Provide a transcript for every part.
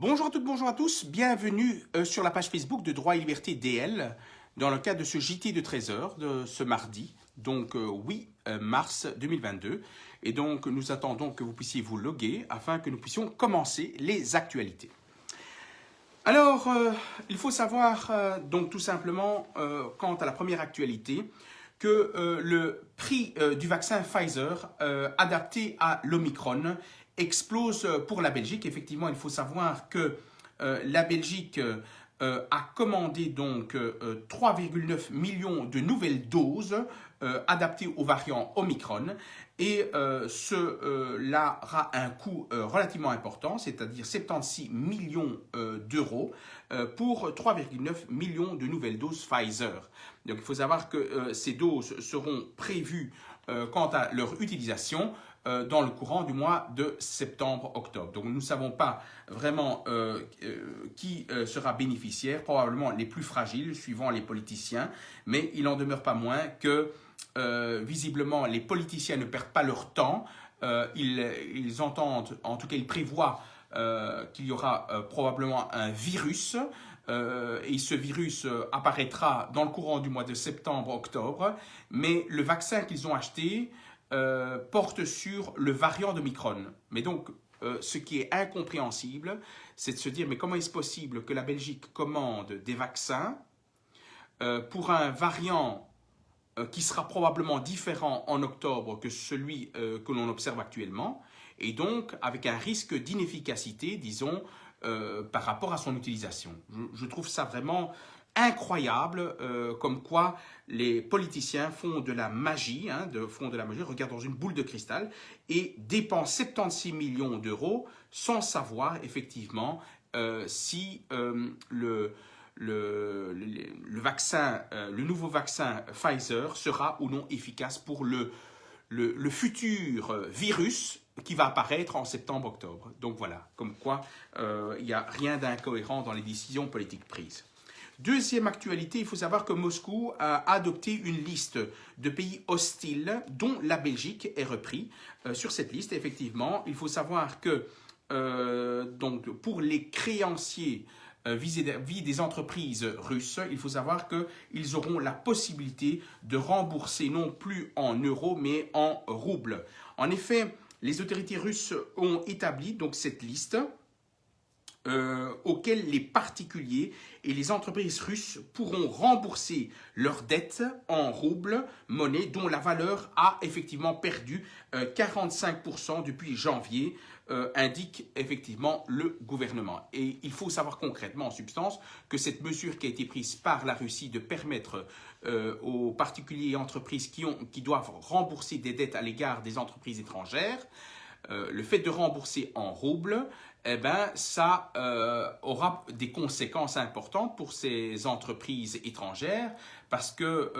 Bonjour à toutes, bonjour à tous, bienvenue sur la page Facebook de Droit et Liberté DL dans le cadre de ce JT de 13 heures de ce mardi, donc 8 mars 2022. Et donc nous attendons que vous puissiez vous loguer afin que nous puissions commencer les actualités. Alors, il faut savoir donc tout simplement quant à la première actualité que le prix du vaccin Pfizer adapté à l'Omicron explose pour la Belgique. Effectivement, il faut savoir que la Belgique a commandé donc 3,9 millions de nouvelles doses adaptées au variant Omicron et cela aura un coût relativement important, c'est-à-dire 76 millions d'euros pour 3,9 millions de nouvelles doses Pfizer. Donc il faut savoir que ces doses seront prévues quant à leur utilisation dans le courant du mois de septembre-octobre. Donc nous ne savons pas vraiment qui sera bénéficiaire, probablement les plus fragiles, suivant les politiciens, mais il n'en demeure pas moins que visiblement les politiciens ne perdent pas leur temps, ils entendent, en tout cas ils prévoient qu'il y aura probablement un virus, et ce virus apparaîtra dans le courant du mois de septembre-octobre, mais le vaccin qu'ils ont acheté porte sur le variant d'Omicron. Mais donc, ce qui est incompréhensible, c'est de se dire, mais comment est-ce possible que la Belgique commande des vaccins pour un variant qui sera probablement différent en octobre que celui que l'on observe actuellement, et donc avec un risque d'inefficacité, disons, par rapport à son utilisation. Je trouve ça vraiment incroyable, comme quoi les politiciens font de la magie, regardent dans une boule de cristal et dépensent 76 millions d'euros sans savoir effectivement si le vaccin, le nouveau vaccin Pfizer sera ou non efficace pour le futur virus qui va apparaître en septembre-octobre. Donc voilà, comme quoi il n'y a rien d'incohérent dans les décisions politiques prises. Deuxième actualité, il faut savoir que Moscou a adopté une liste de pays hostiles dont la Belgique est repris sur cette liste. Effectivement, il faut savoir que donc pour les créanciers vis-à-vis des entreprises russes, il faut savoir qu'ils auront la possibilité de rembourser non plus en euros mais en roubles. En effet, les autorités russes ont établi donc cette liste auxquelles les particuliers et les entreprises russes pourront rembourser leurs dettes en roubles, monnaie dont la valeur a effectivement perdu 45% depuis janvier, indique effectivement le gouvernement. Et il faut savoir concrètement, en substance, que cette mesure qui a été prise par la Russie de permettre aux particuliers et entreprises qui doivent rembourser des dettes à l'égard des entreprises étrangères, le fait de rembourser en roubles, eh ben, ça aura des conséquences importantes pour ces entreprises étrangères parce que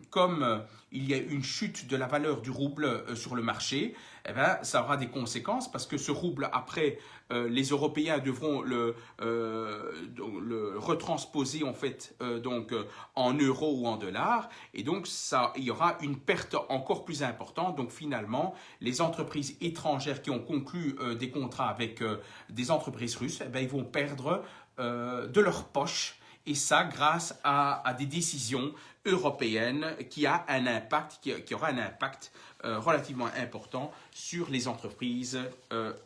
comme il y a une chute de la valeur du rouble sur le marché, eh ben, ça aura des conséquences parce que ce rouble, après, les Européens devront le retransposer en fait en euros ou en dollars et donc il y aura une perte encore plus importante. Donc finalement, les entreprises étrangères qui ont conclu des contrats avec des entreprises russes, eh ben, ils vont perdre de leur poche. Et ça, grâce à des décisions européennes qui aura un impact relativement important sur les entreprises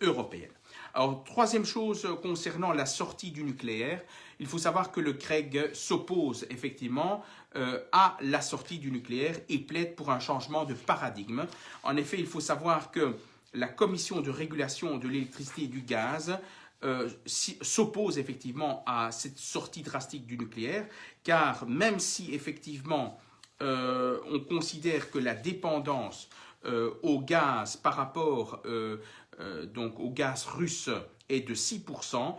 européennes. Alors, troisième chose concernant la sortie du nucléaire, il faut savoir que le CREG s'oppose effectivement à la sortie du nucléaire et plaide pour un changement de paradigme. En effet, il faut savoir que la Commission de régulation de l'électricité et du gaz s'oppose effectivement à cette sortie drastique du nucléaire, car même si effectivement on considère que la dépendance au gaz par rapport donc au gaz russe est de 6%,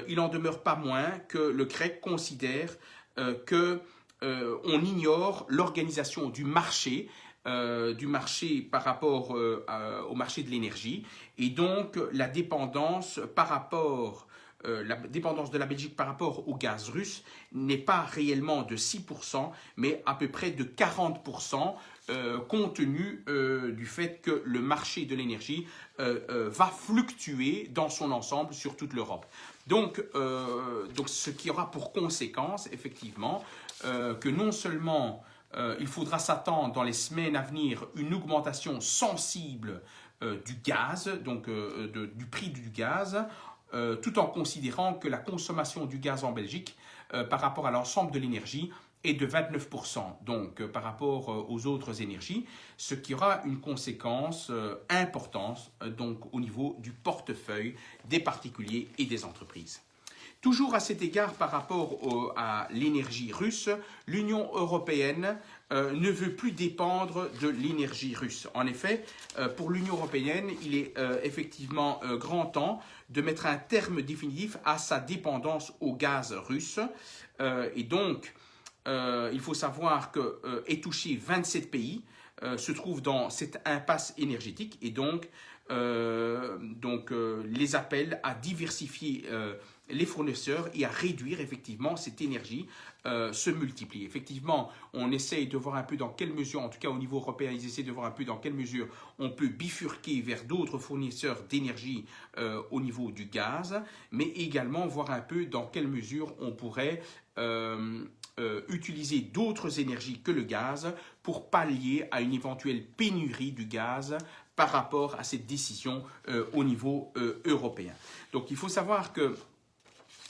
il n'en demeure pas moins que le CREG considère qu'on ignore l'organisation du marché par rapport au marché de l'énergie et donc la dépendance de la Belgique par rapport au gaz russe n'est pas réellement de 6%, mais à peu près de 40%, compte tenu du fait que le marché de l'énergie va fluctuer dans son ensemble sur toute l'Europe. Donc, ce qui aura pour conséquence, effectivement, que non seulement il faudra s'attendre dans les semaines à venir une augmentation sensible du gaz, donc du prix du gaz, tout en considérant que la consommation du gaz en Belgique par rapport à l'ensemble de l'énergie est de 29%, donc par rapport aux autres énergies, ce qui aura une conséquence importante donc, au niveau du portefeuille des particuliers et des entreprises. Toujours à cet égard par rapport à l'énergie russe, l'Union européenne ne veut plus dépendre de l'énergie russe. En effet, pour l'Union européenne, il est effectivement grand temps de mettre un terme définitif à sa dépendance au gaz russe. Et donc, il faut savoir qu'est touché 27 pays, se trouvent dans cette impasse énergétique et donc, les appels à diversifier les fournisseurs et à réduire effectivement cette énergie se multiplient. Effectivement, on essaye de voir un peu dans quelle mesure, en tout cas au niveau européen, ils essaient de voir un peu dans quelle mesure on peut bifurquer vers d'autres fournisseurs d'énergie au niveau du gaz, mais également voir un peu dans quelle mesure on pourrait utiliser d'autres énergies que le gaz pour pallier à une éventuelle pénurie du gaz par rapport à cette décision au niveau européen. Donc il faut savoir que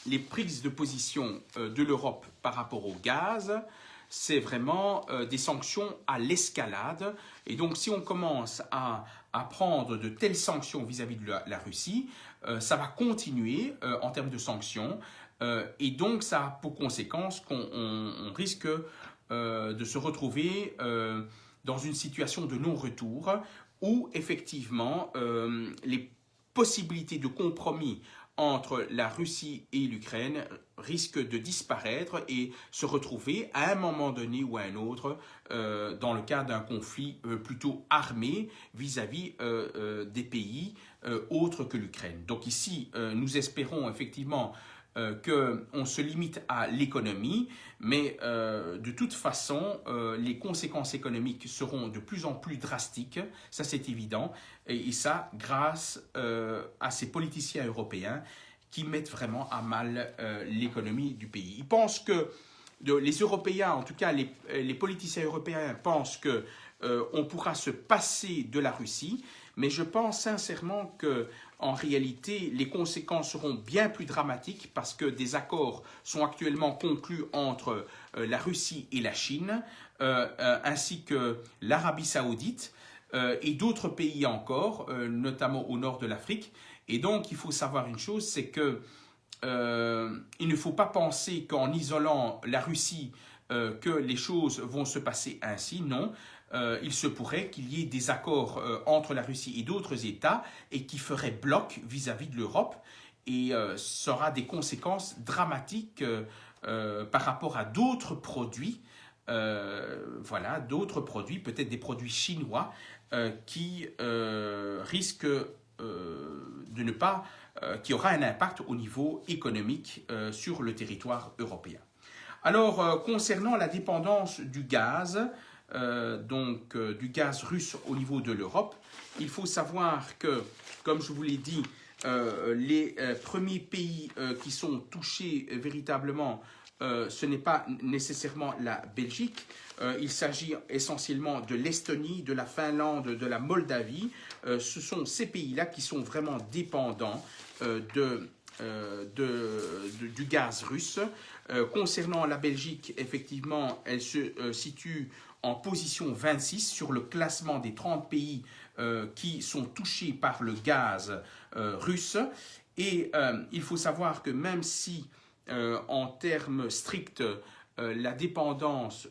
les prises de position de l'Europe par rapport au gaz, c'est vraiment des sanctions à l'escalade. Et donc, si on commence à prendre de telles sanctions vis-à-vis de la Russie, ça va continuer en termes de sanctions. Et donc, ça a pour conséquence qu'on risque de se retrouver dans une situation de non-retour où, effectivement, les possibilités de compromis entre la Russie et l'Ukraine risquent de disparaître et se retrouver à un moment donné ou à un autre dans le cadre d'un conflit plutôt armé vis-à-vis des pays autres que l'Ukraine. Donc ici, nous espérons effectivement qu'on se limite à l'économie, mais de toute façon, les conséquences économiques seront de plus en plus drastiques, ça c'est évident, et ça grâce à ces politiciens européens qui mettent vraiment à mal l'économie du pays. Ils pensent que, les Européens, en tout cas les politiciens européens pensent que on pourra se passer de la Russie, mais je pense sincèrement que en réalité, les conséquences seront bien plus dramatiques parce que des accords sont actuellement conclus entre la Russie et la Chine, ainsi que l'Arabie Saoudite et d'autres pays encore, notamment au nord de l'Afrique. Et donc, il faut savoir une chose, c'est que il ne faut pas penser qu'en isolant la Russie, que les choses vont se passer ainsi, non. Il se pourrait qu'il y ait des accords entre la Russie et d'autres États et qui feraient bloc vis-à-vis de l'Europe et ça aura des conséquences dramatiques par rapport à d'autres produits, voilà, d'autres produits, peut-être des produits chinois qui risquent de ne pas, qui aura un impact au niveau économique sur le territoire européen. Alors, concernant la dépendance du gaz, du gaz russe au niveau de l'Europe, il faut savoir que, comme je vous l'ai dit, les premiers pays qui sont touchés véritablement, ce n'est pas nécessairement la Belgique, il s'agit essentiellement de l'Estonie, de la Finlande, de la Moldavie. Ce sont ces pays-là qui sont vraiment dépendants du gaz russe. Concernant la Belgique, effectivement, elle se situe en position 26 sur le classement des 30 pays qui sont touchés par le gaz russe. Et il faut savoir que même si, en termes stricts, la dépendance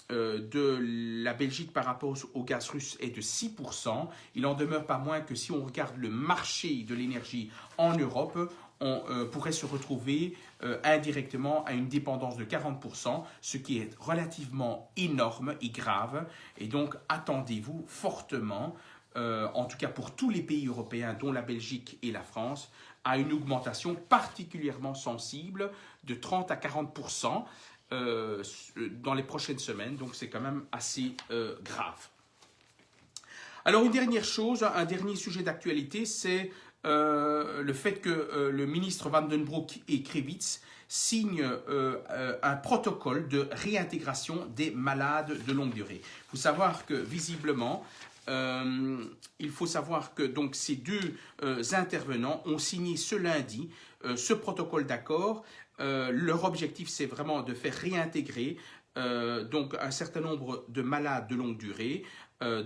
de la Belgique par rapport au gaz russe est de 6%, il en demeure pas moins que si on regarde le marché de l'énergie en Europe, on pourrait se retrouver indirectement à une dépendance de 40%, ce qui est relativement énorme et grave. Et donc, attendez-vous fortement, en tout cas pour tous les pays européens, dont la Belgique et la France, à une augmentation particulièrement sensible de 30 à 40%. dans les prochaines semaines. Donc c'est quand même assez grave. Alors une dernière chose, un dernier sujet d'actualité, c'est le fait que le ministre Van den Broek et Krevits signent un protocole de réintégration des malades de longue durée. Il faut savoir que visiblement, il faut savoir que donc, ces deux intervenants ont signé ce lundi ce protocole d'accord. Leur objectif, c'est vraiment de faire réintégrer donc un certain nombre de malades de longue durée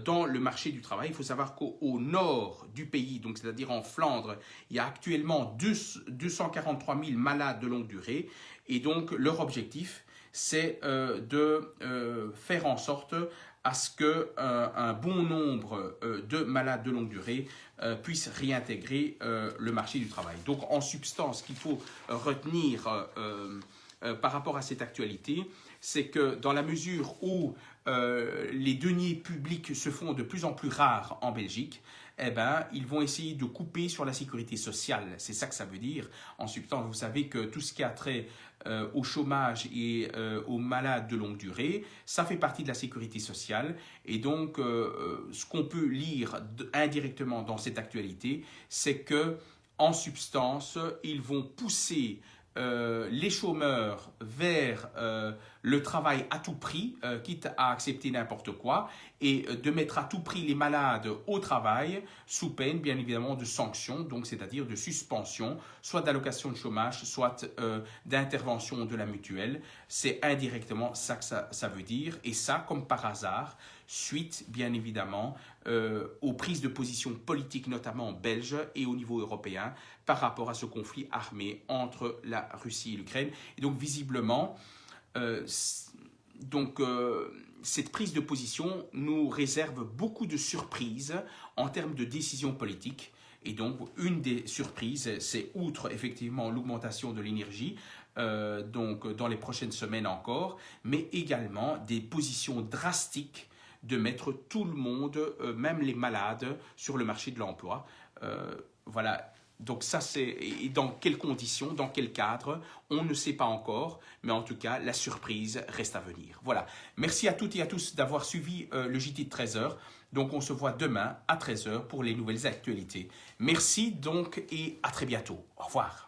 dans le marché du travail. Il faut savoir qu'au nord du pays, donc c'est-à-dire en Flandre, il y a actuellement 243 000 malades de longue durée. Et donc leur objectif, c'est de faire en sorte à ce qu'un bon nombre de malades de longue durée puissent réintégrer le marché du travail. Donc en substance, ce qu'il faut retenir par rapport à cette actualité, c'est que dans la mesure où les deniers publics se font de plus en plus rares en Belgique, eh ben, ils vont essayer de couper sur la sécurité sociale. C'est ça que ça veut dire. En substance, vous savez que tout ce qui a trait au chômage et aux malades de longue durée, ça fait partie de la sécurité sociale. Et donc, ce qu'on peut lire indirectement dans cette actualité, c'est que, en substance, ils vont pousser les chômeurs vers le travail à tout prix, quitte à accepter n'importe quoi, et de mettre à tout prix les malades au travail, sous peine bien évidemment de sanctions, donc c'est-à-dire de suspension, soit d'allocation de chômage, soit d'intervention de la mutuelle. C'est indirectement ça que ça veut dire, et ça, comme par hasard, suite bien évidemment aux prises de position politiques, notamment belges et au niveau européen, par rapport à ce conflit armé entre la Russie et l'Ukraine. Et donc visiblement, cette prise de position nous réserve beaucoup de surprises en termes de décisions politiques. Et donc, une des surprises, c'est outre effectivement l'augmentation de l'énergie, donc dans les prochaines semaines encore, mais également des positions drastiques de mettre tout le monde, même les malades, sur le marché de l'emploi. Voilà. Donc ça, c'est dans quelles conditions, dans quel cadre, on ne sait pas encore, mais en tout cas, la surprise reste à venir. Voilà. Merci à toutes et à tous d'avoir suivi le JT de 13h. Donc on se voit demain à 13h pour les nouvelles actualités. Merci donc et à très bientôt. Au revoir.